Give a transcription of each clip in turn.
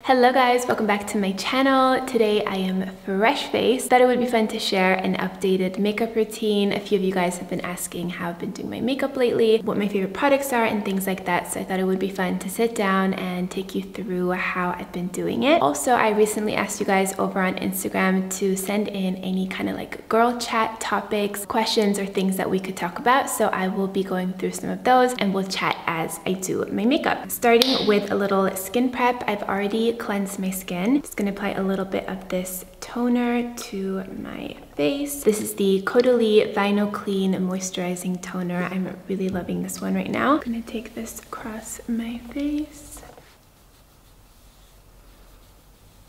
Hello guys, welcome back to my channel. Today I am fresh faced. Thought it would be fun to share an updated makeup routine. A few of you guys have been asking how I've been doing my makeup lately, what my favorite products are and things like that. So I thought it would be fun to sit down and take you through how I've been doing it. Also, I recently asked you guys over on Instagram to send in any kind of like girl chat topics, questions or things that we could talk about. So I will be going through some of those and we'll chat as I do my makeup. Starting with a little skin prep, I've already cleanse my skin. Just gonna apply a little bit of this toner to my face. This is the Caudalie Vinyl Clean Moisturizing Toner. I'm really loving this one right now. I'm gonna take this across my face.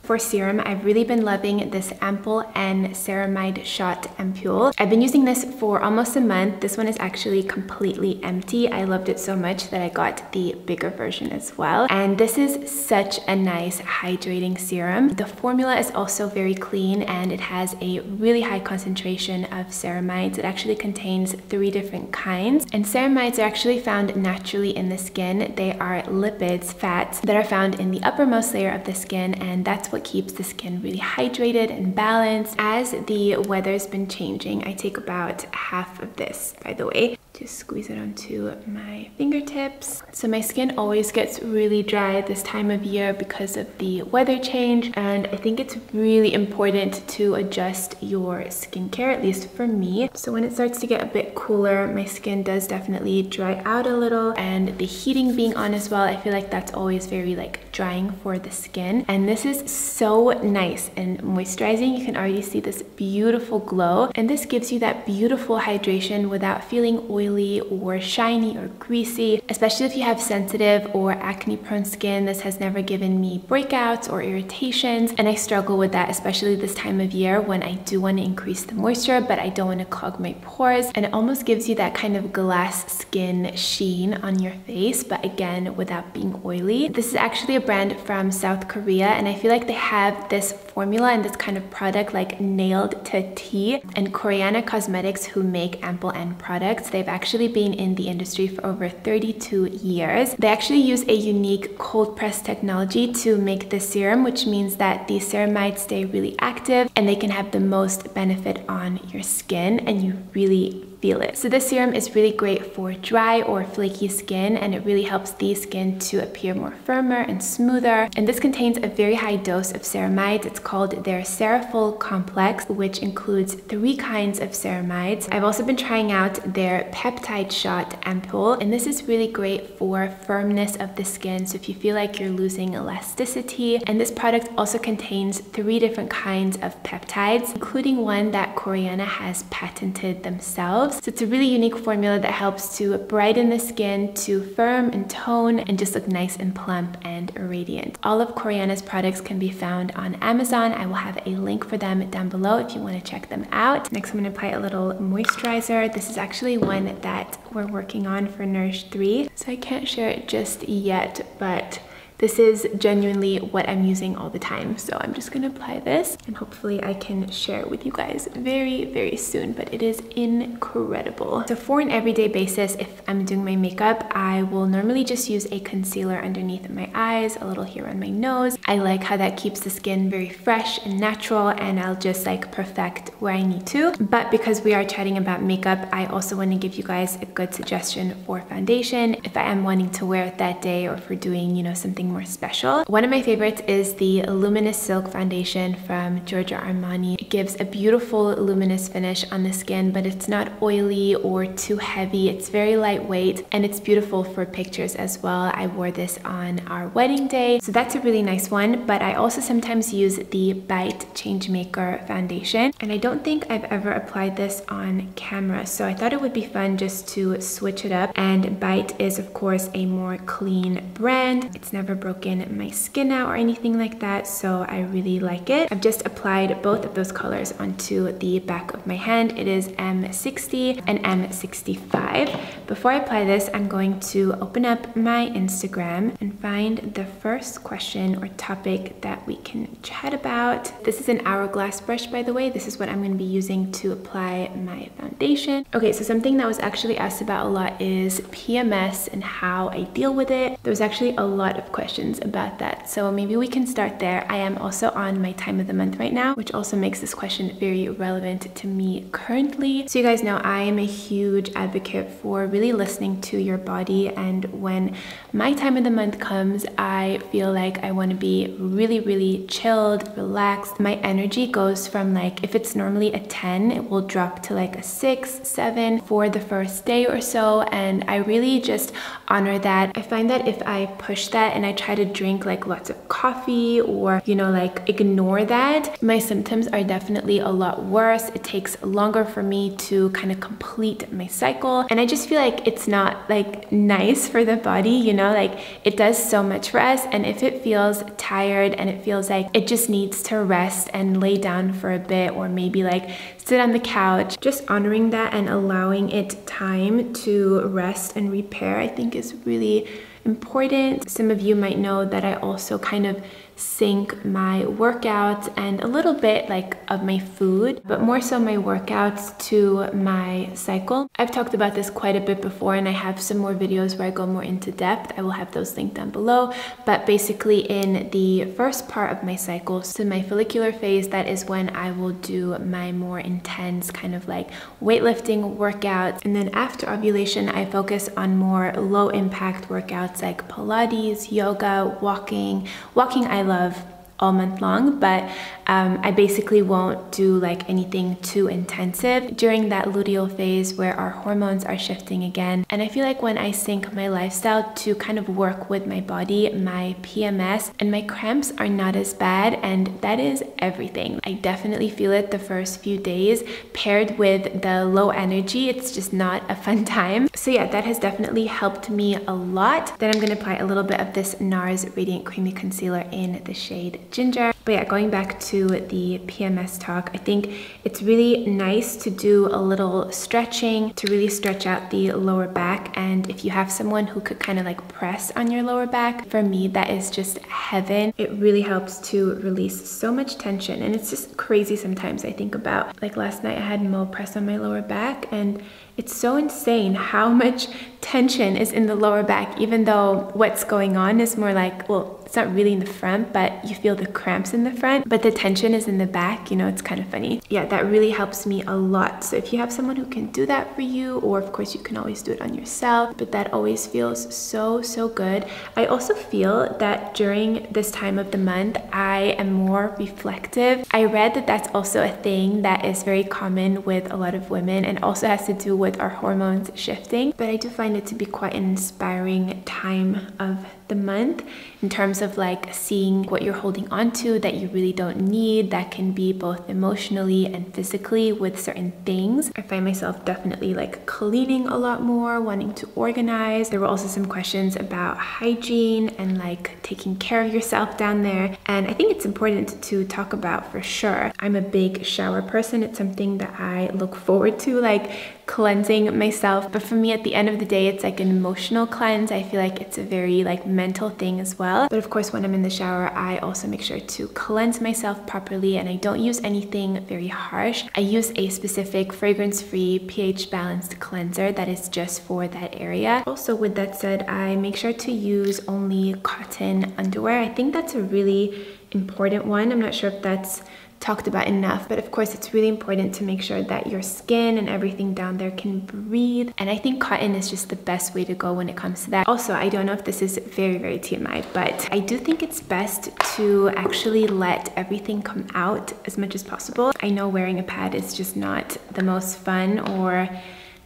For serum, I've really been loving this Ampoule N Ceramide Shot Ampoule. I've been using this for almost a month. This one is actually completely empty. I loved it so much that I got the bigger version as well. And this is such a nice hydrating serum. The formula is also very clean and it has a really high concentration of ceramides. It actually contains 3 different kinds. And ceramides are actually found naturally in the skin. They are lipids, fats, that are found in the uppermost layer of the skin, and that's what keeps the skin really hydrated and balanced. As the weather's been changing, I take about half of this, by the way. Just squeeze it onto my fingertips. So my skin always gets really dry this time of year because of the weather change, and I think it's really important to adjust your skincare, at least for me. So when it starts to get a bit cooler, my skin does definitely dry out a little, and the heating being on as well, I feel like that's always very like drying for the skin. And this is so nice and moisturizing. You can already see this beautiful glow, and this gives you that beautiful hydration without feeling oily or shiny or greasy. Especially if you have sensitive or acne prone skin, this has never given me breakouts or irritations, and I struggle with that, especially this time of year when I do want to increase the moisture but I don't want to clog my pores. And it almost gives you that kind of glass skin sheen on your face, but again without being oily. This is actually a brand from South Korea, and I feel like they have this formula and this kind of product like nailed to T. And Koreana Cosmetics, who make Ampoule N products, they've actually been in the industry for over 32 years. They actually use a unique cold press technology to make this serum, which means that the ceramides stay really active and they can have the most benefit on your skin, and you really feel it. So this serum is really great for dry or flaky skin, and it really helps the skin to appear more firmer and smoother. And this contains a very high dose of ceramides. It's called their Cerafol Complex, which includes 3 kinds of ceramides. I've also been trying out their Peptide Shot Ampoule, and this is really great for firmness of the skin. So if you feel like you're losing elasticity, and this product also contains 3 different kinds of peptides, including one that Koreana has patented themselves. So it's a really unique formula that helps to brighten the skin, to firm and tone and just look nice and plump and radiant. All of Koreana's products can be found on Amazon. I will have a link for them down below if you want to check them out. Next, I'm going to apply a little moisturizer. This is actually one that we're working on for Nourish 3, so I can't share it just yet, but this is genuinely what I'm using all the time. So I'm just gonna apply this and hopefully I can share it with you guys very, very soon, but it is incredible. So for an everyday basis, if I'm doing my makeup, I will normally just use a concealer underneath my eyes, a little here on my nose. I like how that keeps the skin very fresh and natural, and I'll just like perfect where I need to. But because we are chatting about makeup, I also want to give you guys a good suggestion for foundation if I am wanting to wear it that day, or if we're doing, you know, something more special. One of my favorites is the Luminous Silk Foundation from Giorgio Armani. It gives a beautiful luminous finish on the skin, but it's not oily or too heavy. It's very lightweight and it's beautiful for pictures as well. I wore this on our wedding day, so that's a really nice one. But I also sometimes use the Bite Changemaker foundation, and I don't think I've ever applied this on camera, so I thought it would be fun just to switch it up. And Bite is of course a more clean brand. It's never broken my skin out or anything like that, so I really like it. I've just applied both of those colors onto the back of my hand. It is M60 and M65. before I apply this, I'm going to open up my Instagram and find the first question or topic that we can chat about. This is an hourglass brush, by the way. This is what I'm going to be using to apply my foundation. Okay, so something that was actually asked about a lot is PMS and how I deal with it. There was actually a lot of questions about that, so maybe we can start there. I am also on my time of the month right now, which also makes this question very relevant to me currently. So you guys know I am a huge advocate for really listening to your body, and when my time of the month comes, I feel like I want to be really chilled, relaxed. My energy goes from, like, if it's normally a 10, it will drop to like a 6, 7 for the first day or so, and I really just honor that. I find that if I push that and I try to drink like lots of coffee or, you know, like ignore that, my symptoms are definitely a lot worse. It takes longer for me to kind of complete my cycle, and I just feel like it's not like nice for the body, you know, like it does so much for us, and if it feels tired and it feels like it just needs to rest and lay down for a bit, or maybe like sit on the couch, just honoring that and allowing it time to rest and repair, I think is really important. Some of you might know that I also kind of sync my workouts and a little bit like of my food, but more so my workouts to my cycle. I've talked about this quite a bit before, and I have some more videos where I go more into depth. I will have those linked down below, but basically in the first part of my cycle, so my follicular phase, that is when I will do my more intense kind of like weightlifting workouts, and then after ovulation I focus on more low impact workouts like Pilates, yoga, walking I love all month long, but I basically won't do like anything too intensive during that luteal phase where our hormones are shifting again. And I feel like when I sync my lifestyle to kind of work with my body, my PMS and my cramps are not as bad, and that is everything. I definitely feel it the first few days paired with the low energy. It's just not a fun time. So yeah, that has definitely helped me a lot. Then I'm going to apply a little bit of this NARS Radiant Creamy Concealer in the shade Ginger. But yeah, going back to the PMS talk, I think it's really nice to do a little stretching to really stretch out the lower back, and if you have someone who could kind of like press on your lower back, for me that is just heaven. It really helps to release so much tension, and it's just crazy sometimes. I think about, like last night I had Mo press on my lower back, and it's so insane how much tension is in the lower back, even though what's going on is more like, well, it's not really in the front, but you feel the cramps in the front, but the tension is in the back, you know, it's kind of funny. Yeah, that really helps me a lot. So if you have someone who can do that for you, or of course you can always do it on yourself, but that always feels so good. I also feel that during this time of the month, I am more reflective. I read that that's also a thing that is very common with a lot of women, and also has to do with our hormones shifting, but I do find it to be quite an inspiring time of the month in terms of like seeing what you're holding on to that you really don't need, that can be both emotionally and physically with certain things. I find myself definitely like cleaning a lot more, wanting to organize. There were also some questions about hygiene and like taking care of yourself down there, and I think it's important to talk about for sure. I'm a big shower person. It's something that I look forward to, like cleansing myself, but for me at the end of the day it's like an emotional cleanse. I feel like it's a very like mental thing as well, but of course when I'm in the shower I also make sure to cleanse myself properly, and I don't use anything very harsh. I use a specific fragrance-free pH balanced cleanser that is just for that area. Also, with that said, I make sure to use only cotton underwear. I think that's a really important one. I'm not sure if that's talked about enough, but of course it's really important to make sure that your skin and everything down there can breathe, and I think cotton is just the best way to go when it comes to that. Also, I don't know if this is very TMI, but I do think it's best to actually let everything come out as much as possible. I know wearing a pad is just not the most fun or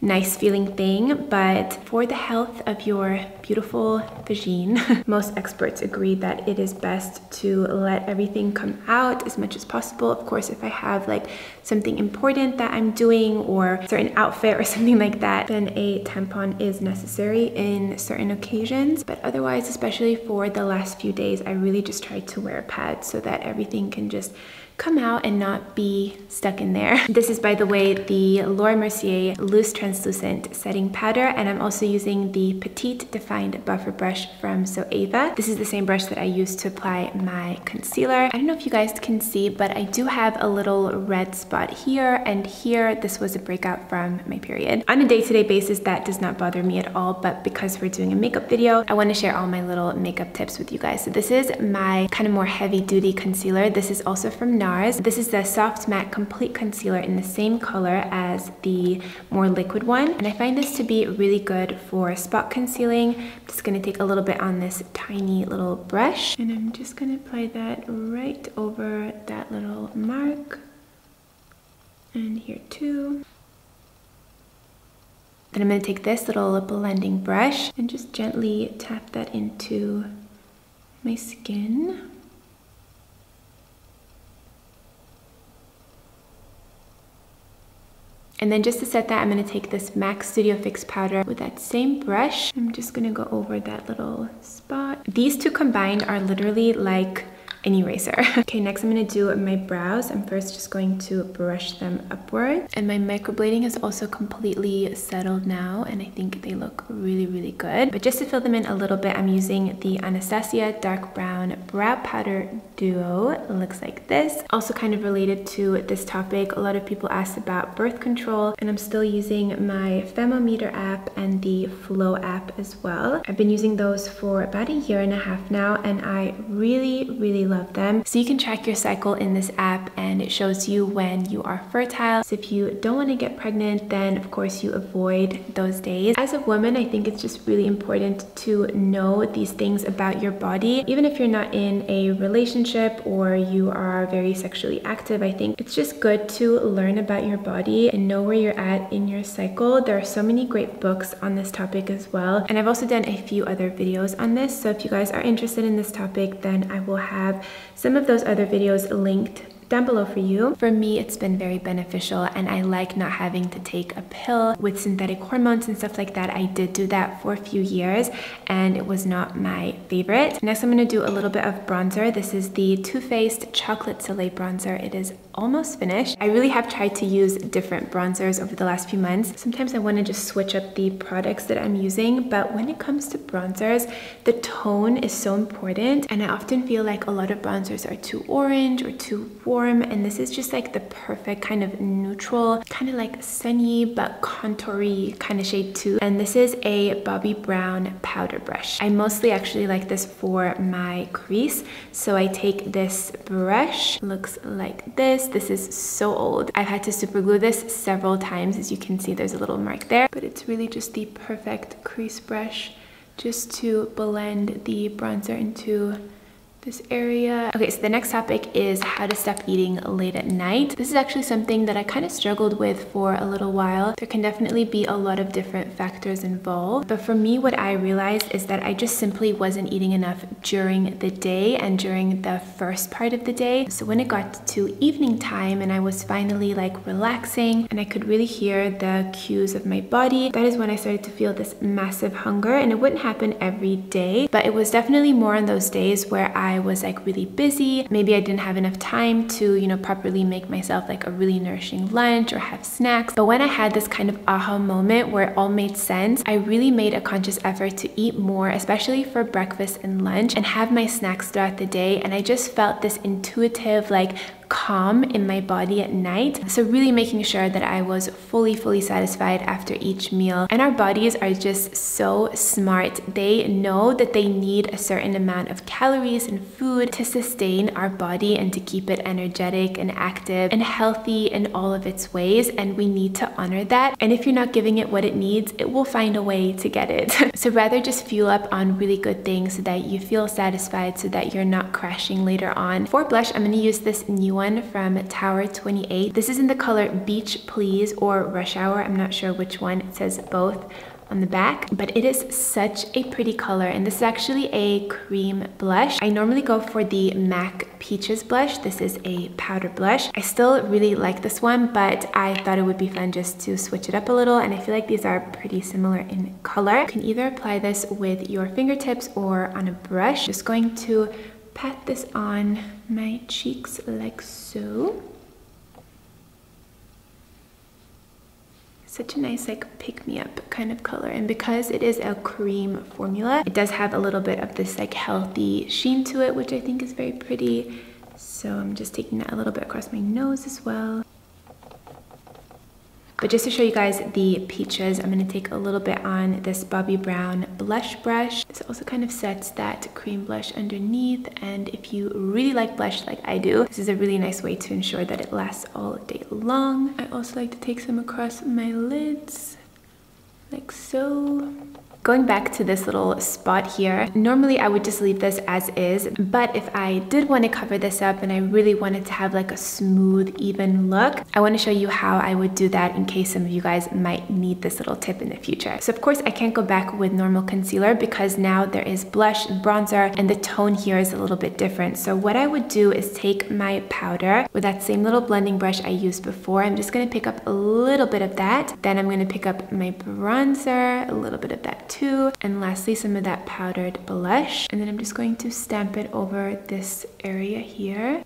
nice feeling thing, but for the health of your beautiful Hygiene. Most experts agree that it is best to let everything come out as much as possible. Of course, if I have like something important that I'm doing or a certain outfit or something like that, then a tampon is necessary in certain occasions. But otherwise, especially for the last few days, I really just try to wear a pad so that everything can just come out and not be stuck in there. This is, by the way, the Mercier Loose Translucent Setting Powder, and I'm also using the Petite Defined Buffer Brush from Zoeva. This is the same brush that I use to apply my concealer. I don't know if you guys can see, but I do have a little red spot here and here. This was a breakout from my period. On a day-to-day basis, that does not bother me at all, but because we're doing a makeup video, I want to share all my little makeup tips with you guys. So this is my kind of more heavy-duty concealer. This is also from NARS. This is the Soft Matte Complete Concealer in the same color as the more liquid one. And I find this to be really good for spot concealing. I'm just going to take a little bit on this tiny little brush. And I'm just going to apply that right over that little mark. And here too. Then I'm going to take this little blending brush and just gently tap that into my skin. And then just to set that, I'm going to take this MAC Studio Fix powder with that same brush. I'm just going to go over that little spot. These two combined are literally like an eraser. Okay, next I'm going to do my brows. I'm first just going to brush them upward. And my microblading is also completely settled now, and I think they look really, really good. But just to fill them in a little bit, I'm using the Anastasia Dark Brown Brow Powder Duo. It looks like this. Also kind of related to this topic, a lot of people asked about birth control, and I'm still using my Femometer app and the Flow app as well. I've been using those for about 1.5 years now, and I really, really love them. So you can track your cycle in this app, and it shows you when you are fertile. So if you don't want to get pregnant, then of course you avoid those days. As a woman, I think it's just really important to know these things about your body. Even if you're not in a relationship or you are very sexually active, I think it's just good to learn about your body and know where you're at in your cycle. There are so many great books on this topic as well, and I've also done a few other videos on this. So if you guys are interested in this topic, then I will have some of those other videos linked down below for you. For me, it's been very beneficial, and I like not having to take a pill with synthetic hormones and stuff like that. I did do that for a few years, and it was not my favorite. Next, I'm going to do a little bit of bronzer. This is the Too Faced Chocolate Soleil bronzer. It is almost finished. I really have tried to use different bronzers over the last few months. Sometimes I want to just switch up the products that I'm using, but when it comes to bronzers, the tone is so important, and I often feel like a lot of bronzers are too orange or too warm, and this is just like the perfect kind of neutral, kind of like sunny but contoury kind of shade too. And this is a Bobbi Brown powder brush. I mostly actually like this for my crease. So I take this brush, looks like this. This is so old. I've had to super glue this several times. As you can see, there's a little mark there, but it's really just the perfect crease brush just to blend the bronzer into this area. Okay, so the next topic is how to stop eating late at night. This is actually something that I kind of struggled with for a little while. There can definitely be a lot of different factors involved, but for me, what I realized is that I just simply wasn't eating enough during the day and during the first part of the day. So when it got to evening time and I was finally like relaxing and I could really hear the cues of my body, that is when I started to feel this massive hunger. And it wouldn't happen every day, but it was definitely more on those days where I was like really busy. Maybe I didn't have enough time to, you know, properly make myself like a really nourishing lunch or have snacks. But when I had this kind of aha moment where it all made sense, I really made a conscious effort to eat more, especially for breakfast and lunch, and have my snacks throughout the day. And I just felt this intuitive like calm in my body at night. So really making sure that I was fully satisfied after each meal. And our bodies are just so smart. They know that they need a certain amount of calories and food to sustain our body and to keep it energetic and active and healthy in all of its ways. And we need to honor that. And if you're not giving it what it needs, it will find a way to get it. So rather just fuel up on really good things so that you feel satisfied, so that you're not crashing later on. For blush, I'm going to use this new one from Tower 28. This is in the color Beach Please or Rush Hour. I'm not sure which one. It says both on the back, but it is such a pretty color, and this is actually a cream blush. I normally go for the MAC Peaches blush. This is a powder blush. I still really like this one, but I thought it would be fun just to switch it up a little, and I feel like these are pretty similar in color. You can either apply this with your fingertips or on a brush. Just going to pat this on my cheeks like so. Such a nice like pick-me-up kind of color, and because it is a cream formula, it does have a little bit of this like healthy sheen to it, which I think is very pretty. So I'm just taking that a little bit across my nose as well. But just to show you guys the peaches, I'm going to take a little bit on this Bobbi Brown blush brush. This also kind of sets that cream blush underneath, and if you really like blush like I do, this is a really nice way to ensure that it lasts all day long. I also like to take some across my lids, like so. Going back to this little spot here, normally I would just leave this as is, but if I did want to cover this up and I really wanted to have like a smooth, even look, I want to show you how I would do that in case some of you guys might need this little tip in the future. So of course I can't go back with normal concealer because now there is blush and bronzer, and the tone here is a little bit different. So what I would do is take my powder with that same little blending brush I used before. I'm just going to pick up a little bit of that. Then I'm going to pick up my bronzer, a little bit of that too, and lastly some of that powdered blush, and then I'm just going to stamp it over this area here.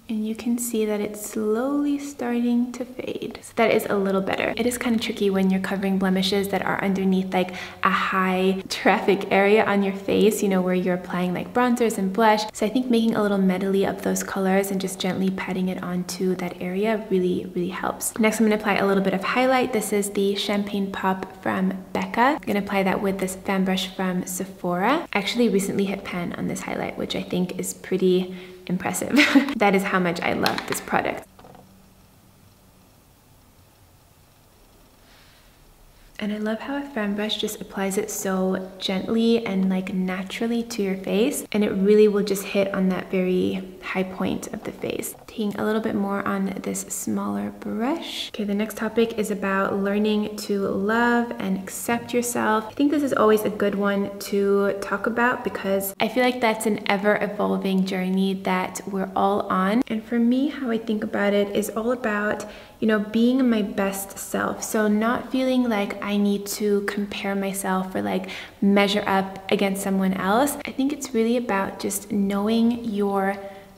And you can see that it's slowly starting to fade. So that is a little better. It is kind of tricky when you're covering blemishes that are underneath like a high traffic area on your face, you know, where you're applying like bronzers and blush. So I think making a little medley of those colors and just gently patting it onto that area really, really helps. Next, I'm going to apply a little bit of highlight. This is the Champagne Pop from Becca. I'm going to apply that with this fan brush from Sephora. I actually recently hit pan on this highlight, which I think is pretty impressive. That is how much I love this product. And I love how a fan brush just applies it so gently and like naturally to your face, and it really will just hit on that very high point of the face. Taking a little bit more on this smaller brush. Okay, the next topic is about learning to love and accept yourself. I think this is always a good one to talk about because I feel like that's an ever-evolving journey that we're all on. And for me, how I think about it is all about, you know, being my best self. So not feeling like I need to compare myself or like measure up against someone else. I think it's really about just knowing your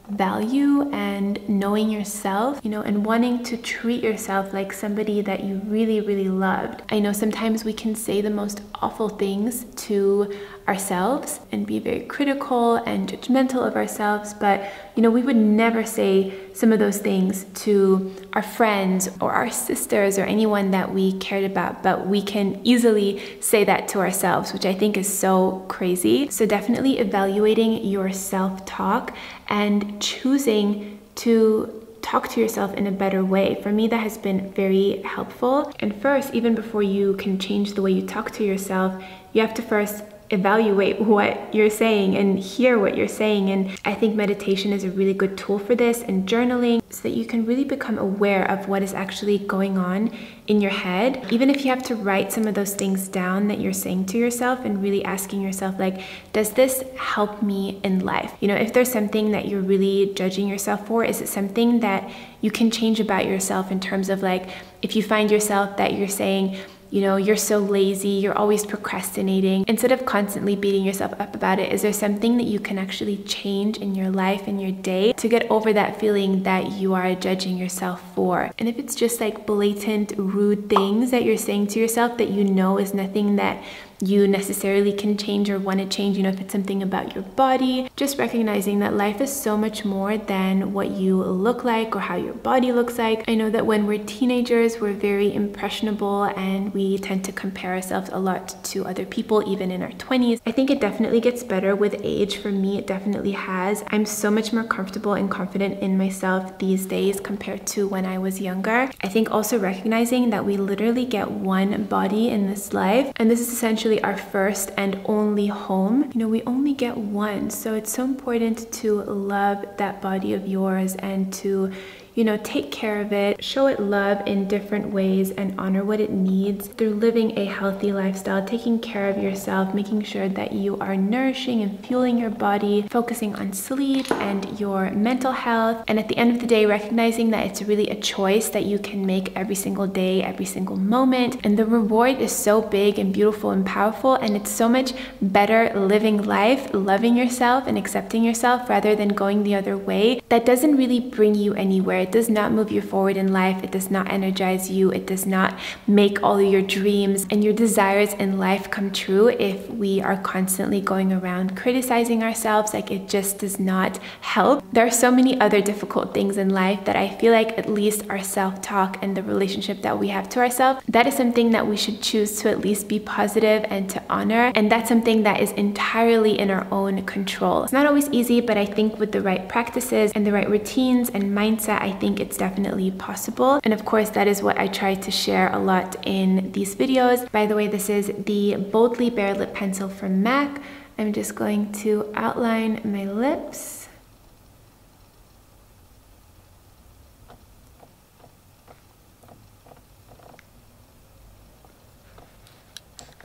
value and knowing yourself, you know, and wanting to treat yourself like somebody that you really, really loved. I know sometimes we can say the most awful things to ourselves and be very critical and judgmental of ourselves, but you know, we would never say some of those things to our friends or our sisters or anyone that we cared about, but we can easily say that to ourselves, which I think is so crazy. So definitely evaluating your self-talk and choosing to talk to yourself in a better way. For me, that has been very helpful. And first, even before you can change the way you talk to yourself, you have to first evaluate what you're saying and hear what you're saying. And I think meditation is a really good tool for this, and journaling, so that you can really become aware of what is actually going on in your head. Even if you have to write some of those things down that you're saying to yourself and really asking yourself, like, does this help me in life? You know, if there's something that you're really judging yourself for, is it something that you can change about yourself in terms of like, if you find yourself that you're saying, you know, you're so lazy, you're always procrastinating, instead of constantly beating yourself up about it, is there something that you can actually change in your life, in your day, to get over that feeling that you are judging yourself for? And if it's just like blatant, rude things that you're saying to yourself that you know is nothing that you necessarily can change or want to change, you know, if it's something about your body, just recognizing that life is so much more than what you look like or how your body looks like. I know that when we're teenagers, we're very impressionable and we tend to compare ourselves a lot to other people, even in our 20s. I think it definitely gets better with age. For me, it definitely has. I'm so much more comfortable and confident in myself these days compared to when I was younger. I think also recognizing that we literally get one body in this life, and this is essentially our first and only home. You know, we only get one, so it's so important to love that body of yours and to, you know, take care of it, show it love in different ways, and honor what it needs through living a healthy lifestyle, taking care of yourself, making sure that you are nourishing and fueling your body, focusing on sleep and your mental health. And at the end of the day, recognizing that it's really a choice that you can make every single day, every single moment. And the reward is so big and beautiful and powerful, and it's so much better living life, loving yourself and accepting yourself rather than going the other way. That doesn't really bring you anywhere. It does not move you forward in life. It does not energize you. It does not make all of your dreams and your desires in life come true if we are constantly going around criticizing ourselves. Like, it just does not help. There are so many other difficult things in life that I feel like at least our self-talk and the relationship that we have to ourselves, that is something that we should choose to at least be positive and to honor. And that's something that is entirely in our own control. It's not always easy, but I think with the right practices and the right routines and mindset, I think it's definitely possible. And of course, that is what I try to share a lot in these videos. By the way, this is the Boldly Bare Lip Pencil from MAC. I'm just going to outline my lips.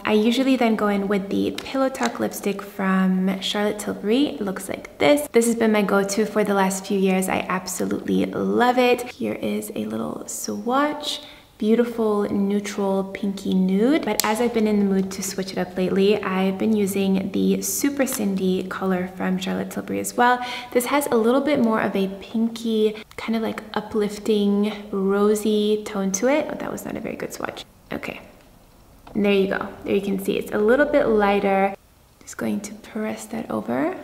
I usually then go in with the Pillow Talk lipstick from Charlotte Tilbury. It looks like this. This has been my go-to for the last few years. I absolutely love it. Here is a little swatch. Beautiful neutral pinky nude. But as I've been in the mood to switch it up lately, I've been using the Super Cindy color from Charlotte Tilbury as well. This has a little bit more of a pinky, kind of like uplifting, rosy tone to it. Oh, that was not a very good swatch. Okay. And there you go. There you can see it's a little bit lighter. Just going to press that over.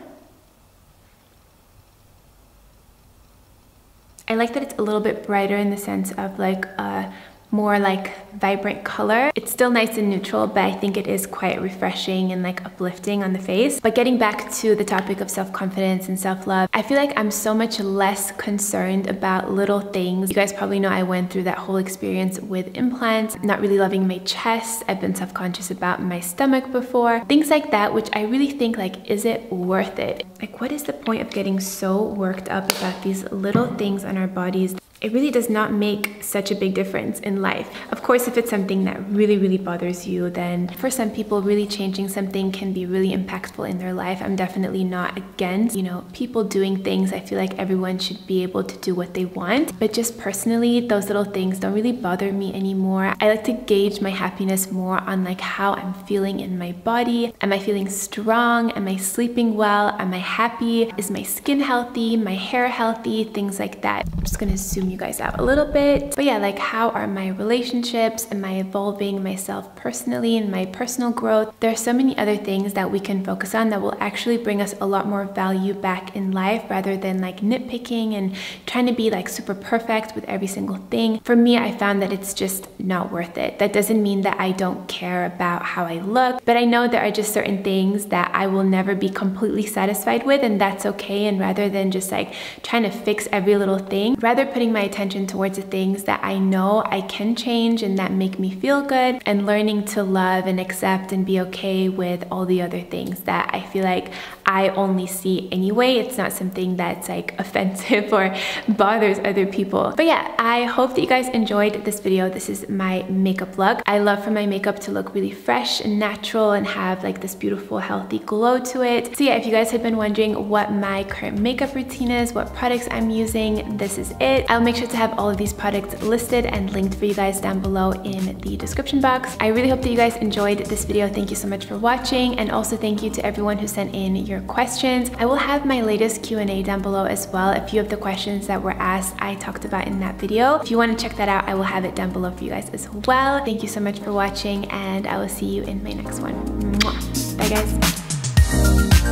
I like that it's a little bit brighter in the sense of like a more like vibrant color. It's still nice and neutral, but I think it is quite refreshing and like uplifting on the face. But getting back to the topic of self-confidence and self-love, I feel like I'm so much less concerned about little things. You guys probably know I went through that whole experience with implants, not really loving my chest. I've been self-conscious about my stomach before. Things like that, which I really think like, is it worth it? Like, what is the point of getting so worked up about these little things on our bodies? It really does not make such a big difference in life. Of course, if it's something that really, really bothers you, then for some people, really changing something can be really impactful in their life. I'm definitely not against, you know, people doing things. I feel like everyone should be able to do what they want. But just personally, those little things don't really bother me anymore. I like to gauge my happiness more on like how I'm feeling in my body. Am I feeling strong? Am I sleeping well? Am I happy? Is my skin healthy? My hair healthy? Things like that. I'm just gonna zoom you guys out a little bit. But yeah, like, how are my relationships? Am I evolving myself personally and my personal growth? There are so many other things that we can focus on that will actually bring us a lot more value back in life rather than like nitpicking and trying to be like super perfect with every single thing. For me, I found that it's just not worth it. That doesn't mean that I don't care about how I look, but I know there are just certain things that I will never be completely satisfied with, and that's okay. And rather than just like trying to fix every little thing, rather putting my attention towards the things that I know I can change and that make me feel good, and learning to love and accept and be okay with all the other things that I feel like I only see anyway. It's not something that's like offensive or bothers other people. But yeah, I hope that you guys enjoyed this video. This is my makeup look. I love for my makeup to look really fresh and natural and have like this beautiful healthy glow to it. So yeah, if you guys had been wondering what my current makeup routine is, what products I'm using, this is it. I'll make sure to have all of these products listed and linked for you guys down below in the description box. I really hope that you guys enjoyed this video. Thank you so much for watching, and also thank you to everyone who sent in your questions. I will have my latest Q&A down below as well. A few of the questions that were asked I talked about in that video. If you want to check that out, I will have it down below for you guys as well. Thank you so much for watching, and I will see you in my next one. Mwah. Bye guys.